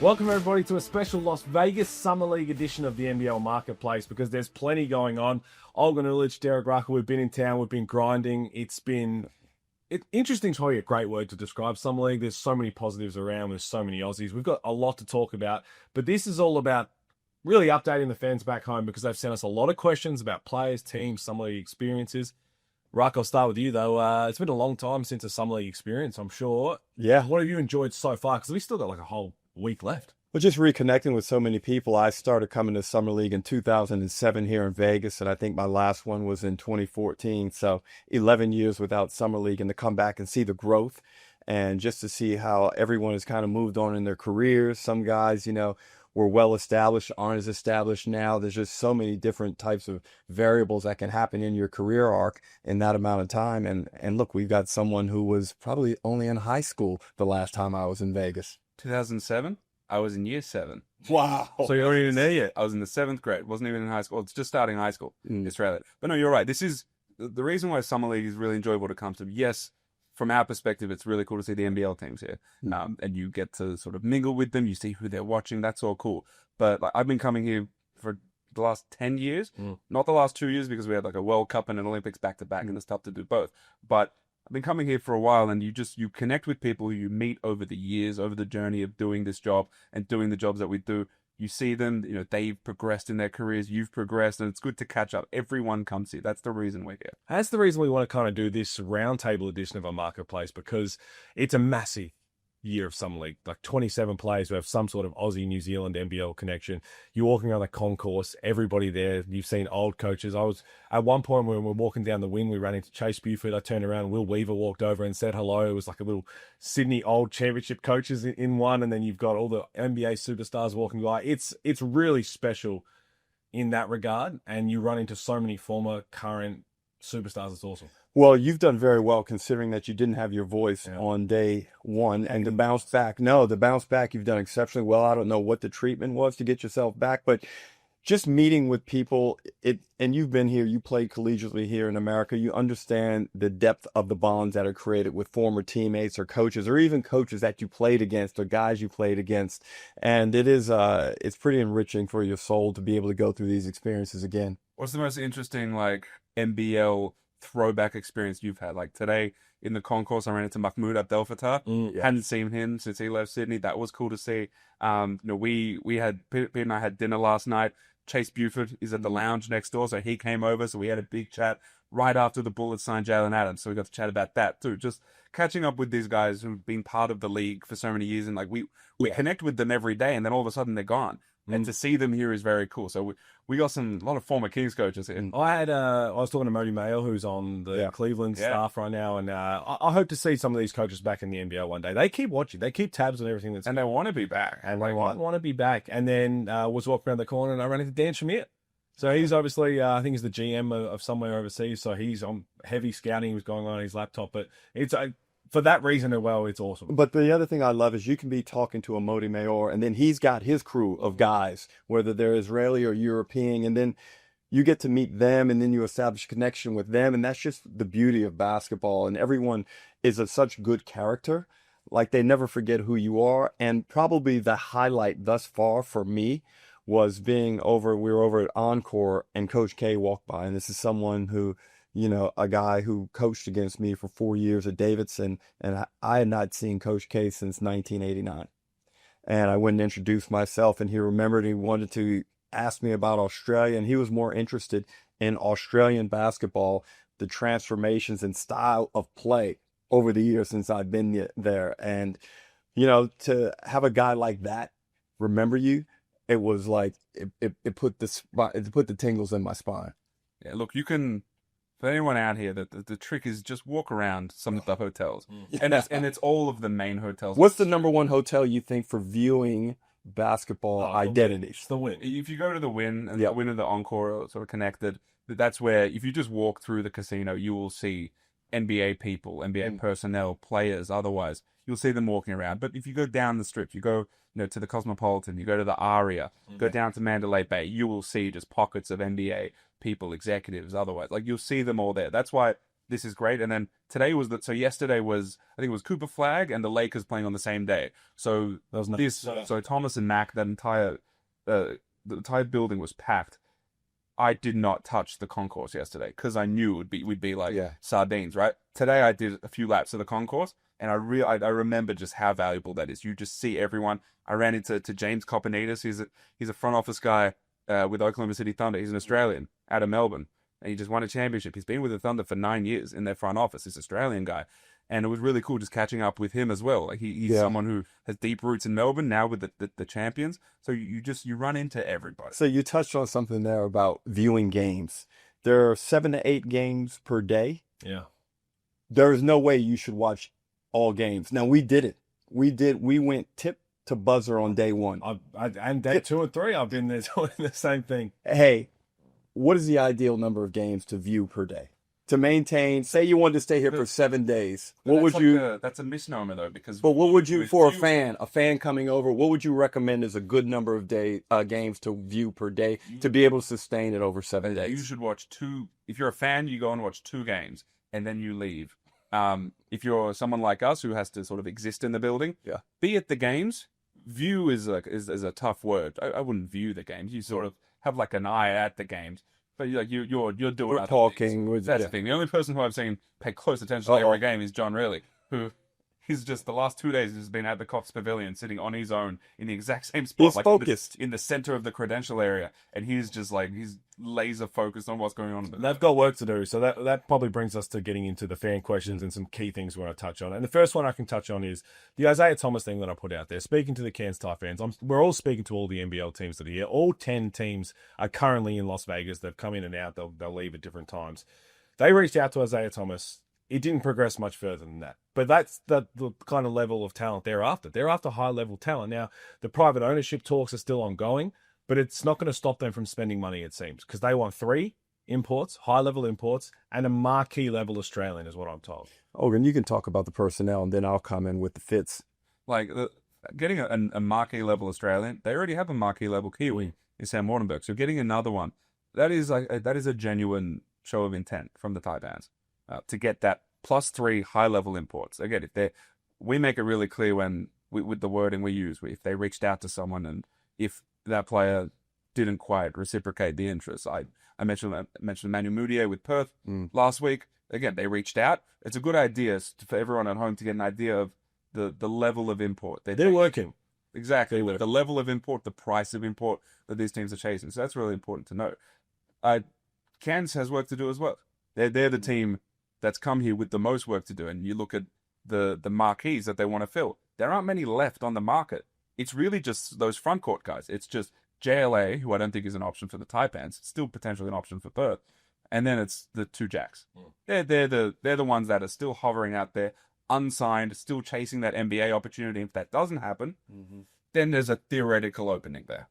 Welcome everybody to a special Las Vegas Summer League edition of the NBL Marketplace, because there's plenty going on. Olgun, Derek Rucker, we've been in town, we've been grinding. It's interesting, probably a great word to describe Summer League. There's so many positives around, there's so many Aussies. We've got a lot to talk about, but this is all about really updating the fans back home, because they've sent us a lot of questions about players, teams, Summer League experiences. Ruck, I'll start with you though. It's been a long time since a Summer League experience, I'm sure. Yeah. What have you enjoyed so far? Because we've still got like a whole week left. Well, just reconnecting with so many people. I started coming to Summer League in 2007 here in Vegas, and I think my last one was in 2014. So 11 years without Summer League, and to come back and see the growth and just to see how everyone has kind of moved on in their careers. Some guys, were well established, aren't as established now. There's just so many different types of variables that can happen in your career arc in that amount of time. And look, we've got someone who was probably only in high school the last time I was in Vegas. 2007, I was in year 7. Wow. So you're not even there yet. I was in the 7th grade. Wasn't even in high school. It's just starting high school in Australia. But no, you're right. This is the reason why Summer League is really enjoyable to come to. Yes, from our perspective, it's really cool to see the NBL teams here. And you get to sort of mingle with them. You see who they're watching. That's all cool. But I've been coming here for the last 10 years. Not the last 2 years, because we had like a World Cup and an Olympics back-to-back, and it's tough to do both. But I've been coming here for a while, and you connect with people who you meet over the years, over the journey of doing this job and doing the jobs that we do. You see them, they've progressed in their careers, you've progressed, and it's good to catch up. Everyone comes here. That's the reason we're here. That's the reason we want to kind of do this roundtable edition of our marketplace, because it's a massive year of Summer League. Like 27 players who have some sort of Aussie, New Zealand, NBL connection. You're walking on the concourse, everybody there. You've seen old coaches. I was at one point when we were walking down the wing, we ran into Chase Buford. I turned around, Will Weaver walked over and said hello. It was like a little Sydney old championship coaches in one, and then you've got all the NBA superstars walking by. It's really special in that regard, and you run into so many former, current superstars. It's awesome. Well, you've done very well considering that you didn't have your voice on day one, and to bounce back. No, the bounce back, you've done exceptionally well. I don't know what the treatment was to get yourself back, but just meeting with people, and you've been here, you played collegiately here in America. You understand the depth of the bonds that are created with former teammates or coaches, or even coaches that you played against or guys you played against. And it's pretty enriching for your soul to be able to go through these experiences again. What's the most interesting, NBL throwback experience you've had? Like today in the concourse, I ran into Mahmoud Abdel Fattah. Hadn't seen him since he left Sydney. That was cool to see. We had Pete and I had dinner last night. Chase Buford is at the lounge next door, so he came over. So we had a big chat right after the Bullets signed Jalen Adams. So we got to chat about that too. Just catching up with these guys who've been part of the league for so many years, and we connect with them every day, and then all of a sudden they're gone. And to see them here is very cool. So we got a lot of former Kings coaches here. I was talking to Modi Mayo, who's on the Cleveland staff right now, and I hope to see some of these coaches back in the NBL one day. They keep watching, they keep tabs on everything and they want to be back, and they want to be back. And then was walking around the corner, and I ran into Dan Shamir. So he's obviously, I think he's the GM of somewhere overseas. So he's on heavy scouting was going on his laptop, but it's for that reason as well, it's awesome. But the other thing I love is you can be talking to a Modi Mayor, and then he's got his crew of guys, whether they're Israeli or European, and then you get to meet them, and then you establish a connection with them, and that's just the beauty of basketball. And everyone is of such good character. Like, they never forget who you are. And probably the highlight thus far for me was we were over at Encore, and Coach K walked by, and this is someone who, a guy who coached against me for 4 years at Davidson, and I had not seen Coach K since 1989. And I went and introduced myself, and he remembered he wanted to ask me about Australia, and he was more interested in Australian basketball, the transformations and style of play over the years since I've been there. And, to have a guy like that remember you, it was like, it put the tingles in my spine. Yeah, look, you can... For anyone out here, the trick is just walk around some of the hotels, and it's all of the main hotels. What's the number one hotel you think for viewing basketball identities? It's the Wynn. If you go to the Wynn, and the Wynn and the Encore are sort of connected, that's where if you just walk through the casino, you will see NBA people, NBA personnel, players. Otherwise, you'll see them walking around. But if you go down the strip, you go to the Cosmopolitan, you go to the Aria, go down to Mandalay Bay, you will see just pockets of NBA people, executives, otherwise. Like, you'll see them all there. That's why this is great. And then today was so yesterday was, I think it was Cooper Flag and the Lakers playing on the same day. So That was this, so Thomas and Mac, that the entire building was packed. I did not touch the concourse yesterday because I knew we'd be like sardines, right? Today I did a few laps of the concourse, and I remember just how valuable that is. You just see everyone. I ran into James Coponitas. He's a front office guy with Oklahoma City Thunder. He's an Australian out of Melbourne, and he just won a championship. He's been with the Thunder for 9 years in their front office. This Australian guy. And it was really cool just catching up with him as well. Like he's someone who has deep roots in Melbourne now with the champions. So you run into everybody. So you touched on something there about viewing games. There are 7 to 8 games per day. Yeah. There is no way you should watch all games. Now we did it. We went tip to buzzer on day 1. And day 2 and 3, I've been there doing the same thing. Hey, what is the ideal number of games to view per day? To maintain, say you wanted to stay here for 7 days, what would you? That's a misnomer though, because. But what would you, for a fan coming over, what would you recommend is a good number of games to view per day to be able to sustain it over 7 days? You should watch 2. If you're a fan, you go and watch 2 games, and then you leave. If you're someone like us who has to sort of exist in the building, be at the games. View is a tough word. I wouldn't view the games. You sort of have like an eye at the games. But you're doing. We're talking. That's the thing. The only person who I've seen pay close attention to every game is John Riley, who he's just the last 2 days has been at the Cox Pavilion, sitting on his own in the exact same spot. He's focused in the center of the credential area, and he's laser focused on what's going on. They've got work to do, so that probably brings us to getting into the fan questions and some key things we want to touch on. And the first one I can touch on is the Isaiah Thomas thing that I put out there. Speaking to the Cairns Taipans, we're all speaking to all the NBL teams that are here. All 10 teams are currently in Las Vegas. They've come in and out. They'll leave at different times. They reached out to Isaiah Thomas. It didn't progress much further than that. But that's the kind of level of talent they're after. They're after high-level talent. Now, the private ownership talks are still ongoing, but it's not going to stop them from spending money, it seems, because they want 3 imports, high-level imports, and a marquee-level Australian is what I'm told. Olgun, you can talk about the personnel, and then I'll come in with the fits. Like, getting a marquee-level Australian, they already have a marquee-level Kiwi in Sam Wardenberg. So getting another one, that is a genuine show of intent from the Taipans. To get that +3 high-level imports. Again, we make it really clear with the wording we use, if they reached out to someone and if that player didn't quite reciprocate the interest. I mentioned Manu Moutier with Perth last week. Again, they reached out. It's a good idea for everyone at home to get an idea of the level of import. They're working. Exactly. The level of import, the price of import that these teams are chasing. So that's really important to know. Cairns has work to do as well. They're the team that's come here with the most work to do. And you look at the marquees that they want to fill. There aren't many left on the market. It's really just those front court guys. It's just JLA, who I don't think is an option for the Taipans, still potentially an option for Perth. And then it's the 2 Jacks. They're the ones that are still hovering out there, unsigned, still chasing that NBA opportunity. If that doesn't happen, then there's a theoretical opening there.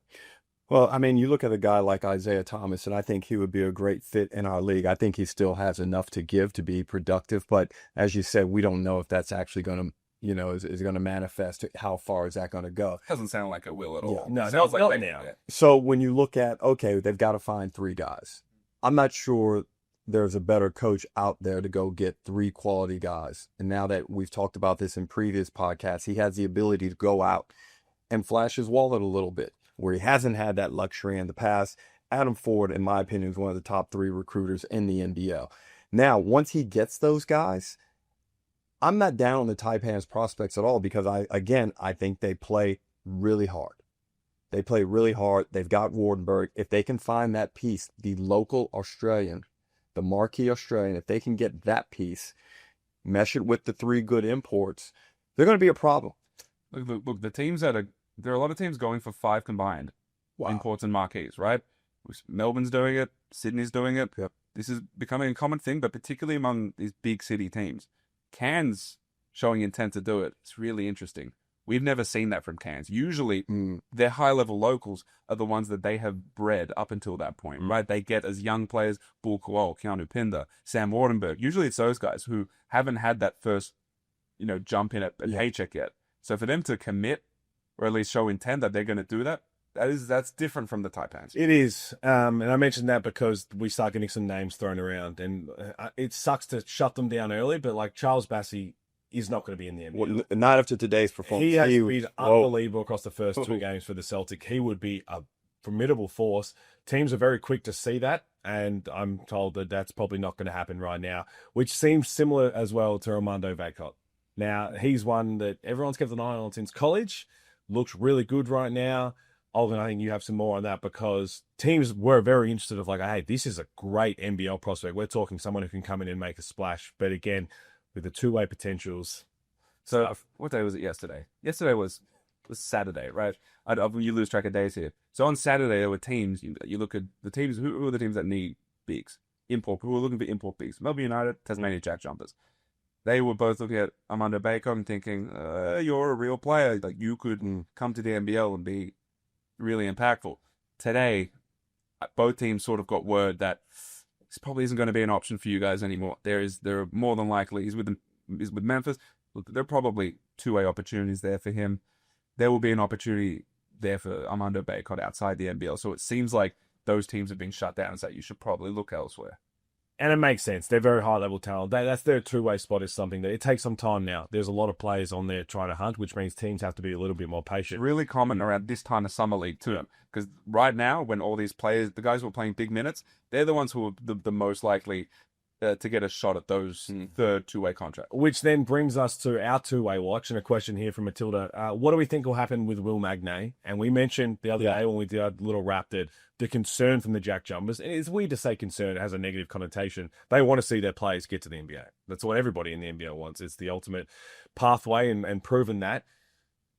Well, I mean, you look at a guy like Isaiah Thomas, and I think he would be a great fit in our league. I think he still has enough to give to be productive. But as you said, we don't know if that's actually going to, is going to manifest. How far is that going to go? Doesn't sound like it will at all. No, not now. So when you look at, okay, they've got to find 3 guys. I'm not sure there's a better coach out there to go get 3 quality guys. And now that we've talked about this in previous podcasts, he has the ability to go out and flash his wallet a little bit, where he hasn't had that luxury in the past. Adam Ford, in my opinion, is one of the top 3 recruiters in the NBL. Now, once he gets those guys, I'm not down on the Taipans prospects at all, because I think they play really hard. They play really hard. They've got Wardenberg. If they can find that piece, the local Australian, the marquee Australian, if they can get that piece, mesh it with the 3 good imports, they're going to be a problem. Look, the teams there are a lot of teams going for 5 combined imports and marquees, right? Melbourne's doing it. Sydney's doing it. Yep. This is becoming a common thing, but particularly among these big city teams. Cairns showing intent to do it. It's really interesting. We've never seen that from Cairns. Usually, their high-level locals are the ones that they have bred up until that point, right? They get as young players, Bull Kuol, Keanu Pinder, Sam Wardenberg. Usually it's those guys who haven't had that first, jump in at paycheck yet. So for them to commit, or at least show intent that they're going to do that, That's different from the Taipans. It is. And I mentioned that because we start getting some names thrown around, and it sucks to shut them down early, but like Charles Bassey is not going to be in the NBA. Well, not after today's performance. He has been unbelievable across the first 2 games for the Celtic. He would be a formidable force. Teams are very quick to see that, and I'm told that that's probably not going to happen right now, which seems similar as well to Armando Bacot. Now, he's one that everyone's kept an eye on since college. Looks really good right now. Olgun, I think you have some more on that because teams were very interested of like, hey, this is a great NBL prospect. We're talking someone who can come in and make a splash. But again, with the two-way potentials. So what day was it yesterday? Yesterday was Saturday, right? You lose track of days here. So on Saturday, there were teams. You look at the teams. Who are the teams that need bigs? Who are looking for import bigs? Melbourne United, Tasmania JackJumpers. They were both looking at Armando Bacot and thinking, you're a real player. Like you could come to the NBL and be really impactful. Today, both teams sort of got word that this probably isn't going to be an option for you guys anymore. There are more than likely he's with Memphis. Look, there are probably two-way opportunities there for him. There will be an opportunity there for Armando Bacot outside the NBL. So it seems like those teams have been shut down and say you should probably look elsewhere. And it makes sense. They're very high-level talent. That's their two-way spot is something that it takes some time now. There's a lot of players on there trying to hunt, which means teams have to be a little bit more patient. It's really common around this time of summer league too. Because right now, when all these players, the guys who are playing big minutes, they're the ones who are the most likely to get a shot at those third two-way contracts. Which then brings us to our two-way watch and a question here from Matilda. What do we think will happen with Will Magnay? And we mentioned the other day when we did our little wrap that the concern from the JackJumpers, and it's weird to say concern, it has a negative connotation. They want to see their players get to the NBA. That's what everybody in the NBL wants. It's the ultimate pathway and proven that.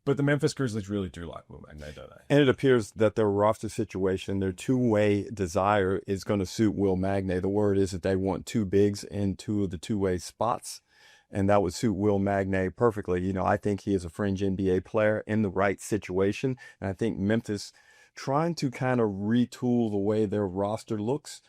But the Memphis Grizzlies really do like Will Magnay, don't they? And it appears that their roster situation, their two-way desire is going to suit Will Magnay. The word is that they want two bigs in two of the two-way spots, and that would suit Will Magnay perfectly. You know, I think he is a fringe NBA player in the right situation, and I think Memphis trying to kind of retool the way their roster looks.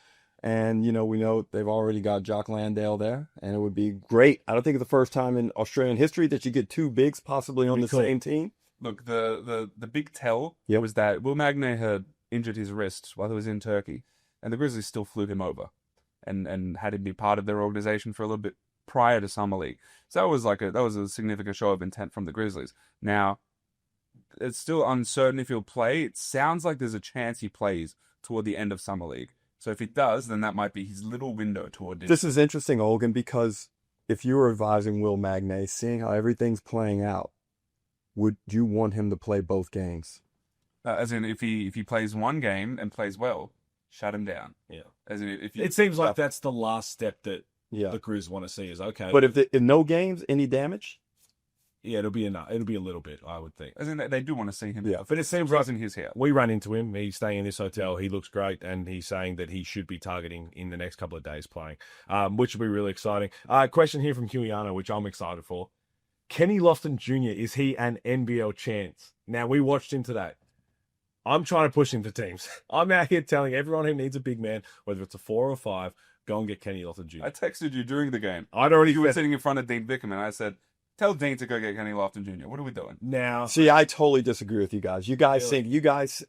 And, you know, we know they've already got Jock Landale there, and it would be great. I don't think it's the first time in Australian history that you get two bigs possibly on the same team. Look, the big tell was that Will Magnay had injured his wrist while he was in Turkey, and the Grizzlies still flew him over and had him be part of their organization for a little bit prior to Summer League. So that was a significant show of intent from the Grizzlies. Now, it's still uncertain if he'll play. It sounds like there's a chance he plays toward the end of Summer League. So if he does, then that might be his little window toward it. This is interesting, Olgun, because if you were advising Will Magnay, seeing how everything's playing out, would you want him to play both games? As in, if he plays one game and plays well, shut him down. Yeah. As in, it seems like that's the last step that the Grizz want to see is okay. But if no games, any damage? Yeah, it'll be enough. It'll be a little bit, I would think. As in, they do want to see him. Yeah, but it seems like he's here. We ran into him. He's staying in this hotel. He looks great, and he's saying that he should be targeting in the next couple of days playing, which will be really exciting. Question here from Huiano, which I'm excited for. Kenny Lofton Jr., is he an NBL chance? Now, we watched him today. I'm trying to push him to teams. I'm out here telling everyone who needs a big man, whether it's a 4 or 5, go and get Kenny Lofton Jr. I texted you during the game. You were sitting in front of Dean Bickham, and I said, tell Dean to go get Kenny Lofton Jr. What are we doing? Now, see, I totally disagree with you guys. You guys think,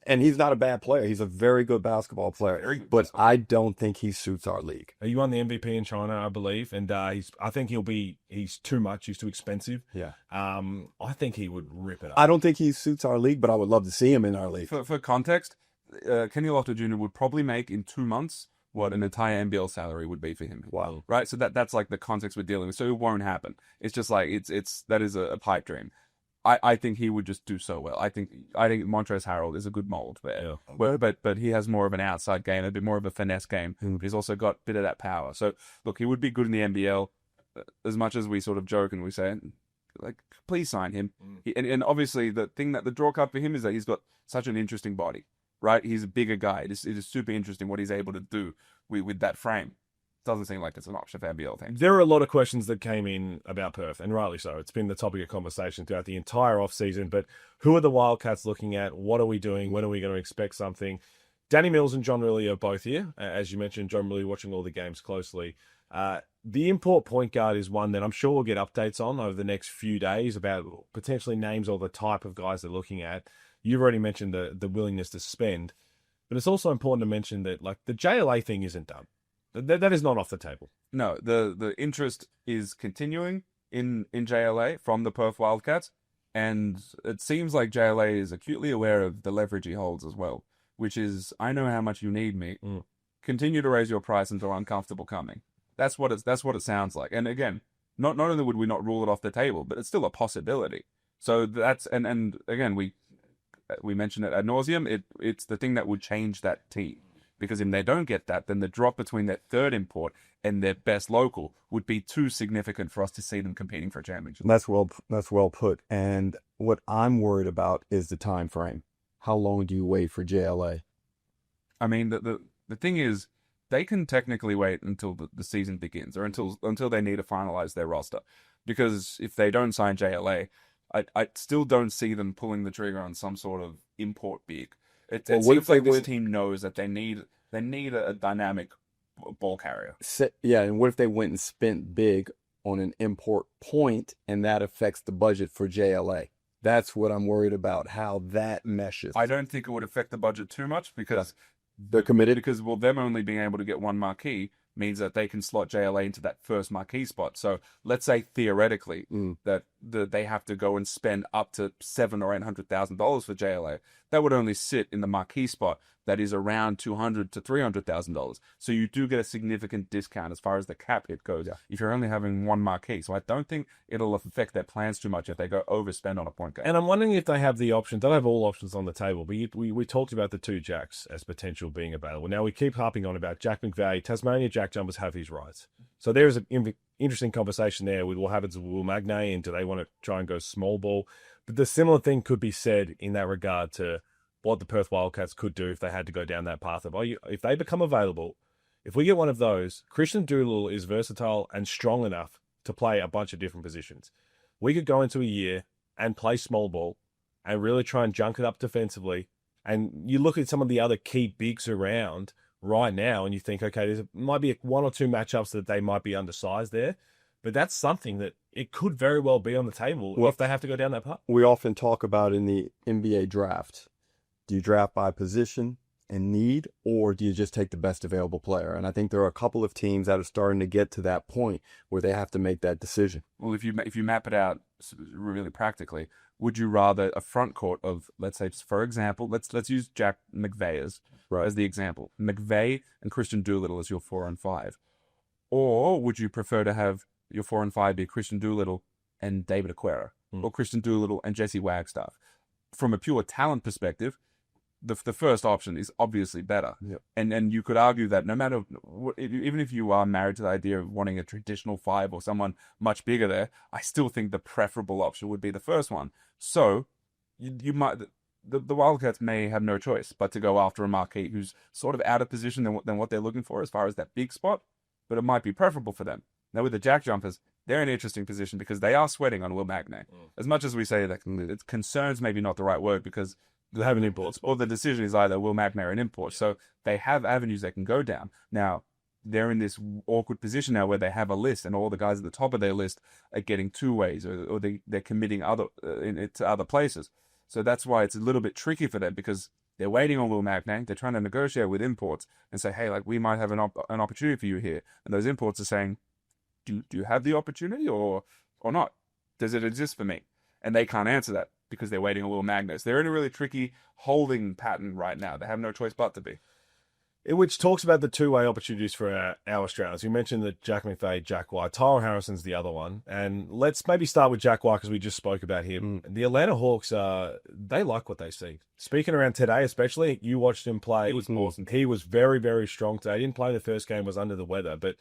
and he's not a bad player. He's a very good basketball player. But I don't think he suits our league. He won the MVP in China, I believe. And I think he's too much. He's too expensive. Yeah. I think he would rip it up. I don't think he suits our league, but I would love to see him in our league. For context, Kenny Lofton Jr. would probably make in 2 months what an entire NBL salary would be for him. Wow. Right? So that's like the context we're dealing with. So it won't happen. It's just like that is a pipe dream. I think he would just do so well. I think Montrezl Harrell is a good mold there. Yeah. But he has more of an outside game, a bit more of a finesse game. But he's also got a bit of that power. So look, he would be good in the NBL. As much as we sort of joke and we say, like, please sign him. And obviously the draw card for him is that he's got such an interesting body. Right, he's a bigger guy. It is super interesting what he's able to do with that frame. Doesn't seem like it's an option for NBL teams. There are a lot of questions that came in about Perth, and rightly so. It's been the topic of conversation throughout the entire off-season. But who are the Wildcats looking at? What are we doing? When are we going to expect something? Danny Mills and John Riley are both here. As you mentioned, John Riley watching all the games closely. The import point guard is one that I'm sure we'll get updates on over the next few days about potentially names or the type of guys they're looking at. you've already mentioned the willingness to spend, but it's also important to mention that like the JLA thing isn't done. That is not off the table. No, the interest is continuing in JLA from the Perth Wildcats, and it seems like JLA is acutely aware of the leverage he holds as well, which is, I know how much you need me. Continue to raise your price until I'm comfortable coming. That's what it sounds like. And again, not only would we not rule it off the table, but it's still a possibility. So that's and again we mentioned it ad nauseum. It's the thing that would change that team. Because if they don't get that, then the drop between that third import and their best local would be too significant for us to see them competing for a championship. That's well put. And what I'm worried about is the time frame. How long do you wait for JLA? I mean, the thing is, they can technically wait until the season begins, or until they need to finalize their roster. Because if they don't sign JLA, I still don't see them pulling the trigger on some sort of import big. It seems like this team knows that they need a dynamic ball carrier. Yeah, and what if they went and spent big on an import point, and that affects the budget for JLA? That's what I'm worried about, how that meshes. I don't think it would affect the budget too much because they're committed. Because them only being able to get one marquee means that they can slot JLA into that first marquee spot. So let's say theoretically that they have to go and spend up to $700,000 or $800,000 for JLA. That would only sit in the marquee spot that is around $200,000 to $300,000. So you do get a significant discount as far as the cap hit goes if you're only having one marquee. So I don't think it'll affect their plans too much if they go overspend on a point game. And I'm wondering if they have the option. They'll have all options on the table. But we talked about the two Jacks as potential being available. Now we keep harping on about Jack McVeigh. Tasmania JackJumpers have his rights. So there is an interesting conversation there with what happens with Will Magnay and do they want to try and go small ball. But the similar thing could be said in that regard to what the Perth Wildcats could do if they had to go down that path of, if they become available, if we get one of those, Christian Doolittle is versatile and strong enough to play a bunch of different positions. We could go into a year and play small ball and really try and junk it up defensively. And you look at some of the other key bigs around right now and you think, okay, there might be one or two matchups that they might be undersized there. But that's something that it could very well be on the table if they have to go down that path. We often talk about in the NBA draft. Do you draft by position and need, or do you just take the best available player? And I think there are a couple of teams that are starting to get to that point where they have to make that decision. Well, if you map it out really practically, would you rather a front court of, let's say, for example, let's use Jack McVeigh as the example. McVeigh and Christian Doolittle as your 4 and 5. Or would you prefer to have your 4 and 5 be Christian Doolittle and David Aquera, or Christian Doolittle and Jesse Wagstaff? From a pure talent perspective, the first option is obviously better. Yep. And you could argue that no matter even if you are married to the idea of wanting a traditional 5 or someone much bigger there, I still think the preferable option would be the first one. So you might the Wildcats may have no choice but to go after a marquee who's sort of out of position than what they're looking for as far as that big spot, but it might be preferable for them. Now with the JackJumpers, they're in an interesting position because they are sweating on Will Magnay. As much as we say that it concerns maybe not the right word because they have an import, or the decision is either Will Magnay or an import. So they have avenues they can go down. Now, they're in this awkward position now where they have a list and all the guys at the top of their list are getting two ways or they're committing to other places. So that's why it's a little bit tricky for them because they're waiting on Will Magnay. They're trying to negotiate with imports and say, hey, like we might have an opportunity for you here. And those imports are saying, do you have the opportunity or not? Does it exist for me? And they can't answer that because they're waiting on Will Magnay. So they're in a really tricky holding pattern right now. They have no choice but to be. Which talks about the two-way opportunities for our Australians. You mentioned that Jack McVeigh, Jack White. Tyler Harrison's the other one. And let's maybe start with Jack White because we just spoke about him. The Atlanta Hawks, they like what they see. Speaking around today especially, you watched him play. It was awesome. He was very, very strong today. He didn't play the first game, was under the weather. But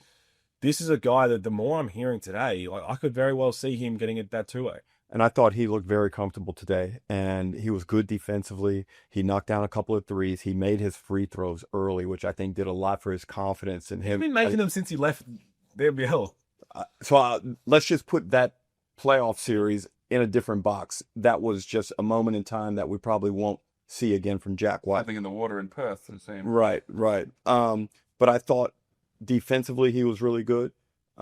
this is a guy that the more I'm hearing today, I could very well see him getting it that two-way. And I thought he looked very comfortable today, and he was good defensively. He knocked down a couple of threes. He made his free throws early, which I think did a lot for his confidence in him. He's been making them since he left the NBL. Let's just put that playoff series in a different box. That was just a moment in time that we probably won't see again from Jack White. Nothing in the water in Perth. The same. Right. But I thought defensively he was really good.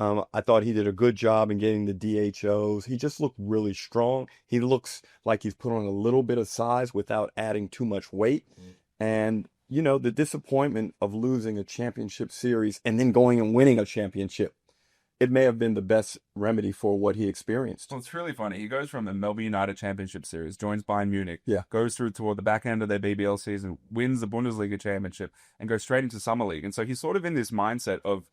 I thought he did a good job in getting the DHOs. He just looked really strong. He looks like he's put on a little bit of size without adding too much weight. And, you know, the disappointment of losing a championship series and then going and winning a championship, it may have been the best remedy for what he experienced. Well, it's really funny. He goes from the Melbourne United Championship Series, joins Bayern Munich, Yeah. goes through toward the back end of their BBL season, wins the Bundesliga Championship, and goes straight into Summer League. And so he's sort of in this mindset of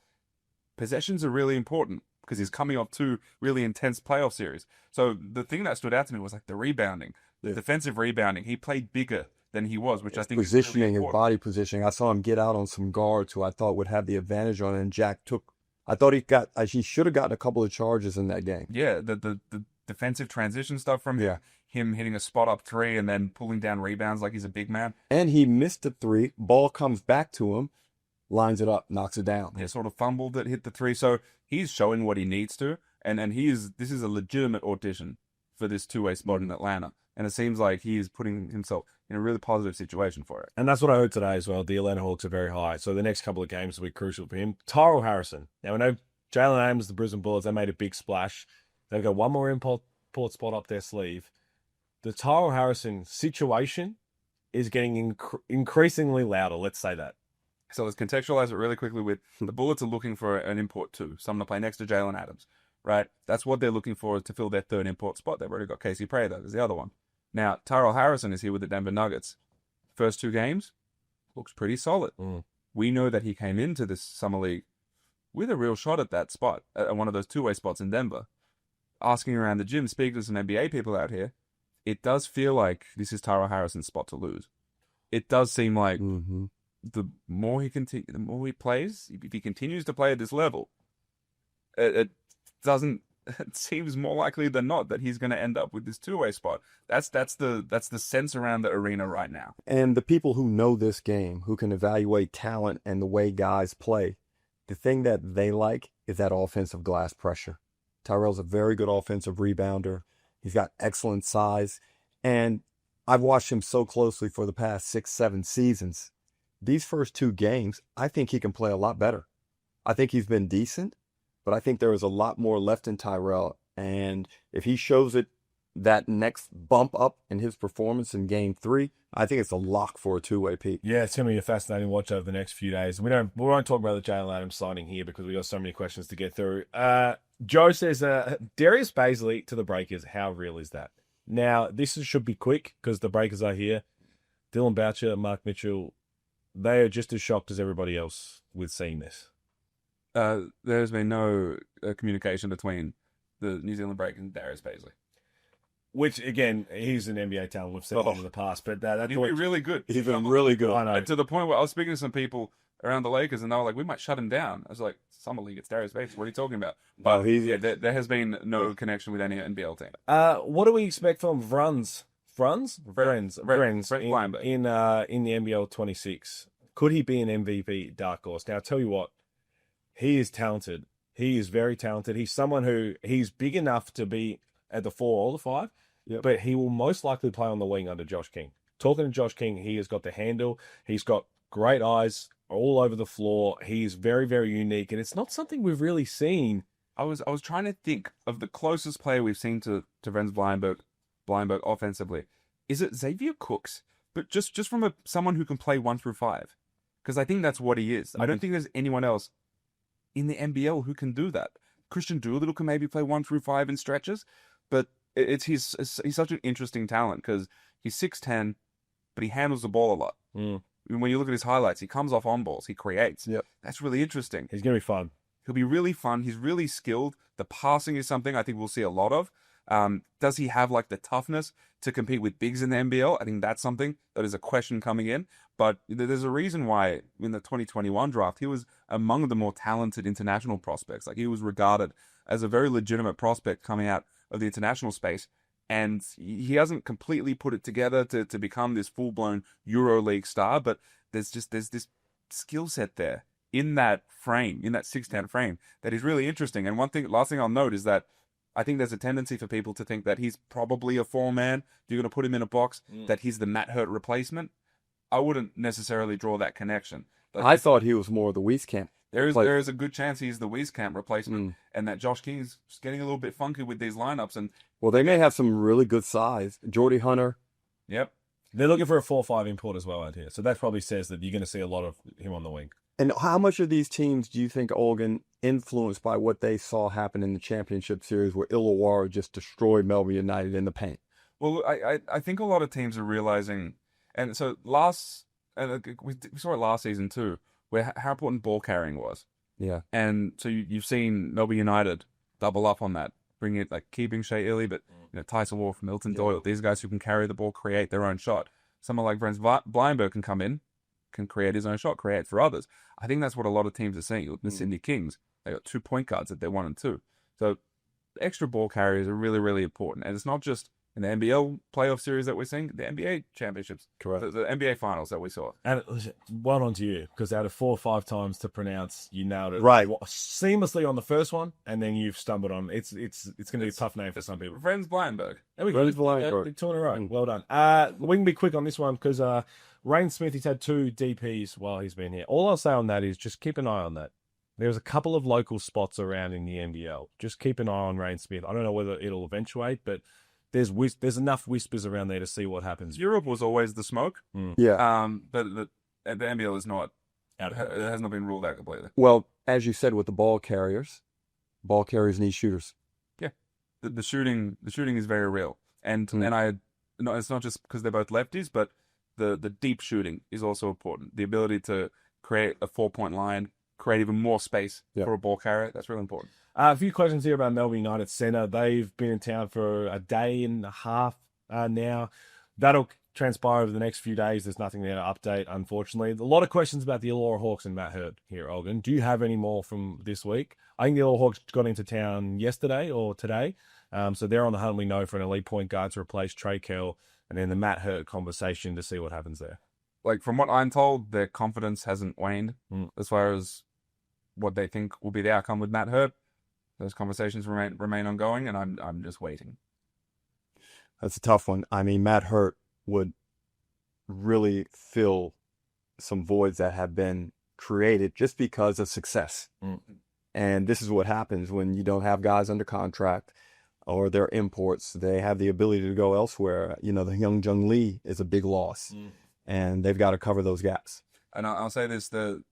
possessions are really important because he's coming off 2 really intense playoff series. So the thing that stood out to me was like the rebounding, the defensive rebounding. He played bigger than he was, which I think is Positioning, really his important. body positioning. I saw him get out on some guards who I thought would have the advantage on it, and Jack took. I thought he should have gotten a couple of charges in that game. Yeah, the defensive transition stuff from him hitting a spot up 3 and then pulling down rebounds like he's a big man. And he missed the 3. Ball comes back to him, lines it up, knocks it down. He sort of fumbled it, hit the 3. So he's showing what he needs to, and this is a legitimate audition for this 2-way spot in Atlanta. And it seems like he is putting himself in a really positive situation for it. And that's what I heard today as well. The Atlanta Hawks are very high. So the next couple of games will be crucial for him. Tyrell Harrison. Now, I know Jalen Adams, the Brisbane Bullets, they made a big splash. They've got one more import spot up their sleeve. The Tyrell Harrison situation is getting increasingly louder. Let's say that. So let's contextualize it really quickly with the Bullets are looking for an import too, someone to play next to Jalen Adams, right? That's what they're looking for to fill their 3rd import spot. They've already got Casey Prather as the other one. Now, Tyrell Harrison is here with the Denver Nuggets. First 2 games, looks pretty solid. We know that he came into this Summer League with a real shot at that spot, at one of those 2-way spots in Denver. Asking around the gym, speaking to some NBA people out here, it does feel like this is Tyrell Harrison's spot to lose. It does seem like the more he plays, if he continues to play at this level, it seems more likely than not that he's going to end up with this 2-way spot. That's the sense around the arena right now. And the people who know this game, who can evaluate talent and the way guys play, the thing that they like is that offensive glass pressure. Tyrell's a very good offensive rebounder. He's got excellent size. And I've watched him so closely for the past 6-7 seasons. These first 2 games, I think he can play a lot better. I think he's been decent, but I think there is a lot more left in Tyrell. And if he shows it that next bump up in his performance in Game 3, I think it's a lock for a 2-way peak. Yeah, it's going to be a fascinating watch over the next few days. We won't talk about the Jalen Adams signing here because we got so many questions to get through. Joe says, Darius Baisley to the Breakers. How real is that? Now, should be quick because the Breakers are here. Dylan Boucher, Mark Mitchell, they are just as shocked as everybody else with seeing this. There's been no communication between the New Zealand Breakers and Darius Baisley. Which, again, he's an NBA talent. We've said that in the past. But he'd be really good. He's been really good. I know. To the point where I was speaking to some people around the Lakers, and they were like, we might shut him down. I was like, Summer League, it's Darius Baisley. What are you talking about? But there has been no connection with any NBL team. What do we expect from Vrens in the NBL 26? Could he be an MVP dark horse? Now, I'll tell you what, he is talented. He is very talented. He's someone he's big enough to be at the 4 or the 5, but he will most likely play on the wing under Josh King. Talking to Josh King, he has got the handle. He's got great eyes all over the floor. He is very, very unique, and it's not something we've really seen. I was trying to think of the closest player we've seen to Renz Bleinberg offensively. Is it Xavier Cooks? But just from someone who can play 1 through 5. Because I think that's what he is. I don't think there's anyone else in the NBL who can do that. Christian Doolittle can maybe play 1 through 5 in stretches, but he's such an interesting talent because he's 6'10", but he handles the ball a lot. When you look at his highlights, he comes off on balls, he creates. That's really interesting. He's going to be fun. He'll be really fun. He's really skilled. The passing is something I think we'll see a lot of. Does he have like the toughness to compete with bigs in the NBL? I think that's something that is a question coming in. But there's a reason why in the 2021 draft, he was among the more talented international prospects. Like he was regarded as a very legitimate prospect coming out of the international space. And he hasn't completely put it together to become this full-blown EuroLeague star. But there's this skill set there in that frame, in that 6'10" frame, that is really interesting. And last thing I'll note is that I think there's a tendency for people to think that he's probably a 4-man. You're going to put him in a box, that he's the Matt Hurt replacement. I wouldn't necessarily draw that connection. But I thought he was more of the Wieskamp. there is a good chance he's the Wieskamp replacement, and that Josh King is just getting a little bit funky with these lineups. And well, they may have some really good size. Jordy Hunter. Yep. They're looking for a 4-5 import as well out here. So that probably says that you're going to see a lot of him on the wing. And how much of these teams do you think, Olgun, influenced by what they saw happen in the championship series where Illawarra just destroyed Melbourne United in the paint? Well, I think a lot of teams are realizing, and so we saw it last season too, where how important ball carrying was. Yeah. And so you've seen Melbourne United double up on that, bring it like keeping Shea Illy, but Tyson Wolf, Milton Doyle, these guys who can carry the ball, create their own shot. Someone like Brent Bleinberg can come in, can create his own shot, create for others. I think that's what a lot of teams are seeing. The Sydney Kings, they got 2 point guards at their 1 and 2. So the extra ball carriers are really, really important. And it's not just in the NBL playoff series that we're seeing, the NBA championships, Correct. the NBA finals that we saw. And well done to you, because out of 4 or 5 times to pronounce, you nailed it Right. seamlessly on the first one, and then you've stumbled on. It's going to be a tough name for some people. Friends Bleinberg. There we go. Friends Bleinberg. 2 in a row. Well done. We can be quick on this one because Rain Smith, he's had 2 DPs while he's been here. All I'll say on that is just keep an eye on that. There's a couple of local spots around in the NBL. Just keep an eye on Rain Smith. I don't know whether it'll eventuate, but there's enough whispers around there to see what happens. Europe was always the smoke. Yeah. But the NBL is not. Out of It has not been ruled out completely. Well, as you said, with the ball carriers need shooters. Yeah, the shooting is very real, and it's not just because they're both lefties, but the deep shooting is also important. The ability to create a 4-point line, create even more space for a ball carrier, that's really important. A few questions here about Melbourne United Centre. They've been in town for a day and a half now. That'll transpire over the next few days. There's nothing there to update, unfortunately. A lot of questions about the Illawarra Hawks and Matt Hurt here, Olgun. Do you have any more from this week? I think the Illawarra Hawks got into town yesterday or today. So they're on the hunt, we know, for an elite point guard to replace Trey Kell, and then the Matt Hurt conversation to see what happens there. Like, from what I'm told, their confidence hasn't waned as far as what they think will be the outcome with Matt Hurt. Those conversations remain ongoing, and I'm just waiting. That's a tough one. I mean, Matt Hurt would really fill some voids that have been created just because of success. And this is what happens when you don't have guys under contract or they're imports. They have the ability to go elsewhere. The young Jung Lee is a big loss, and they've got to cover those gaps. And I'll say this, the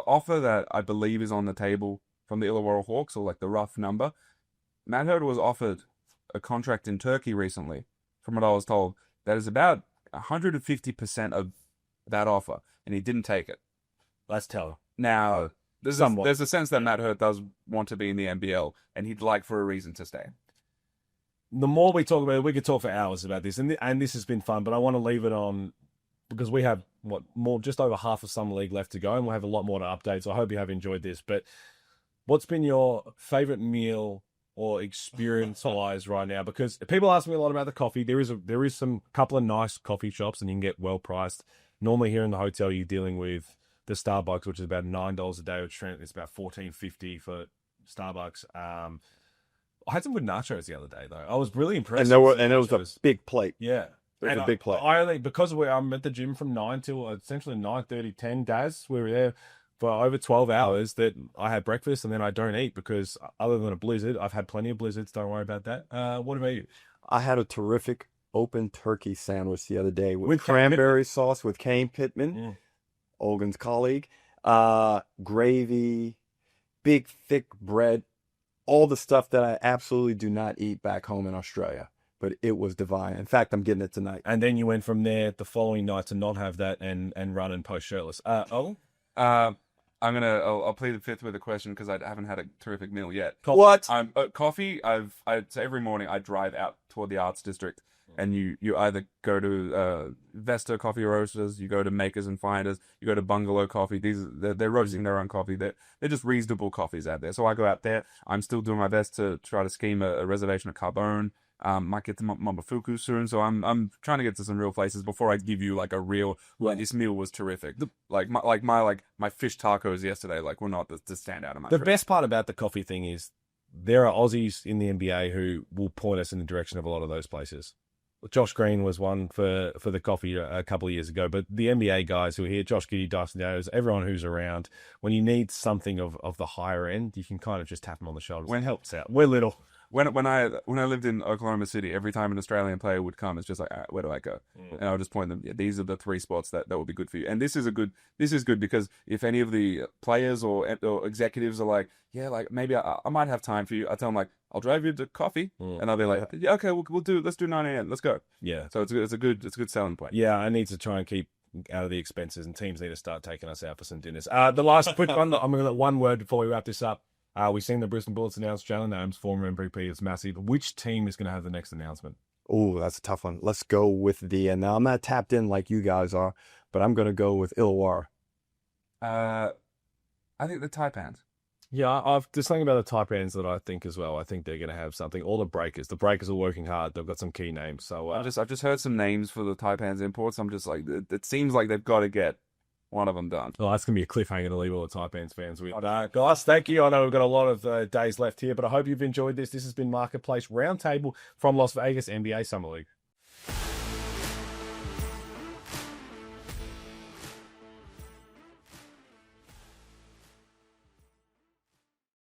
offer that I believe is on the table from the Illawarra Hawks, or like the rough number, Matt Hurt was offered a contract in Turkey recently, from what I was told, that is about 150% of that offer, and he didn't take it. Let's tell him. Now, there's a sense that Matt Hurt does want to be in the NBL, and he'd like for a reason to stay. The more we talk about it, we could talk for hours about this, and this has been fun, but I want to leave it on because we have just over half of Summer League left to go, and we'll have a lot more to update, so I hope you have enjoyed this. But what's been your favorite meal or experience-wise right now? Because people ask me a lot about the coffee. There is some couple of nice coffee shops, and you can get well priced. Normally here in the hotel, you're dealing with the Starbucks, which is about $9 a day, which is about $14.50 for Starbucks. I had some good nachos the other day, though. I was really impressed. And it was a big plate. Yeah. It was a big plate. I only, because I'm at the gym from 9 till essentially 9:30, 10 days. We were there for over 12 hours that I had breakfast and then I don't eat because other than a blizzard, I've had plenty of blizzards. Don't worry about that. What about you? I had a terrific open turkey sandwich the other day with cranberry sauce with Kane Pittman, Olgun's colleague, gravy, big thick bread, all the stuff that I absolutely do not eat back home in Australia. But it was divine. In fact, I'm getting it tonight. And then you went from there the following night to not have that and run and post shirtless. Olgun? I'll plead the fifth with a question because I haven't had a terrific meal yet. What? Coffee. So every morning I drive out toward the Arts District, and you either go to Vesta Coffee Roasters, you go to Makers and Finders, you go to Bungalow Coffee. They're roasting their own coffee. They're just reasonable coffees out there. So I go out there. I'm still doing my best to try to scheme a reservation at Carbone. Might get to Momofuku soon, so I'm trying to get to some real places before I give you like a real this meal was terrific. My fish tacos yesterday were not the standout of my The trip. best part about the coffee thing is there are Aussies in the NBA who will point us in the direction of a lot of those places. Josh Green was one for the coffee a couple of years ago, but the NBA guys who are here, Josh Giddey, Dyson Daniels, everyone who's around, when you need something of the higher end, you can kind of just tap them on the shoulders. When Helps out. We're little. When I lived in Oklahoma City, every time an Australian player would come, it's just like, all right, where do I go? And I'll just point them. Yeah, these are the 3 spots that would be good for you. And this is good because if any of the players or executives are like, yeah, like maybe I might have time for you, I tell them like, I'll drive you to coffee, and they'll be like, yeah, okay, let's do 9 a.m. Let's go. Yeah. So it's a good selling point. Yeah, I need to try and keep out of the expenses, and teams need to start taking us out for some dinners. The last quick one, I'm going to let one word before we wrap this up. We've seen the Brisbane Bullets announce Jalen Adams, former MVP. It's massive. Which team is going to have the next announcement? Oh, that's a tough one. Let's go with now I'm not tapped in like you guys are, but I'm going to go with Illawarra. I think the Taipans. Yeah, there's something about the Taipans that I think as well. I think they're going to have something. All the Breakers are working hard. They've got some key names. So I've just heard some names for the Taipans imports. I'm just like, it seems like they've got to get one of them done. Well, that's going to be a cliffhanger to leave all the Taipans fans with. Guys, thank you. I know we've got a lot of days left here, but I hope you've enjoyed this. This has been Marketplace Roundtable from Las Vegas NBA Summer League.